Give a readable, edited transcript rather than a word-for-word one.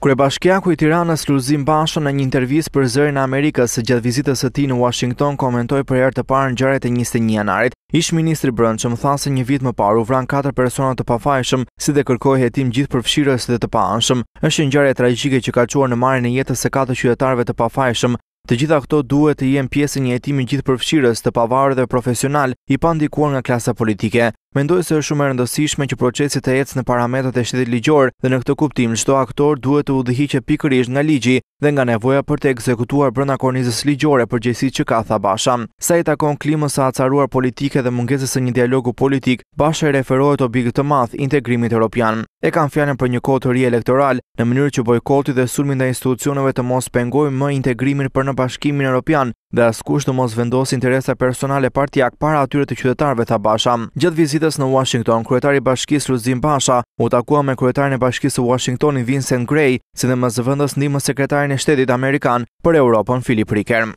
Kryebashkiaku i Tiranës Lulzim Basha në një intervistë për Zërin e Amerikës gjatë vizitës së tij në Washington komentoi për herë të parë ngjarjet e 21 janarit. Ish ministri i Brendshëm tha se një vit më parë u vran 4 persona të pafajshëm, si dhe kërkoi hetim gjithë përfshirës dhe të paanshëm. Është një ngjarje tragjike që ka çuar në marrjen e jetës së 4 qytetarëve të pafajshëm. Të gjitha këto duhet të jenë pjesë e një hetimi gjithë përfshirës, të pavarur dhe profesional, i pandikuar nga klasa politike. Mendoj se është shumë e rëndësishme që procesi të ecë në parametrat e shtetit ligjor dhe në këtë kuptim çdo aktor duhet të udhëhiqet pikërisht nga ligji dhe nga nevoja për të ekzekutuar brenda kornizës ligjore përgjegjësitë që ka, tha Basha. Sa i takon klimës së acaruar politike dhe mungesës së një dialogu politik, Basha i referohet objektit të madh, integrimit evropian. E kanë fjalën për një kohë të ri elektoral, në mënyrë që bojkoti dhe sulmi ndaj institucioneve të mos pengojë më integrimin për në Bashkimin Evropian dhe askush të mos vendosë interesa personale partijak para atyre të qytetarëve, tha Basha. Gjatë vizitës në Washington, kryetari i Bashkisë Lulzim Basha u takua me kryetarin e Bashkisë së Washingtonit Vincent Gray, si dhe me zëvendës ndihmës sekretarin e Shtetit Amerikan për Europën Philip Ricker.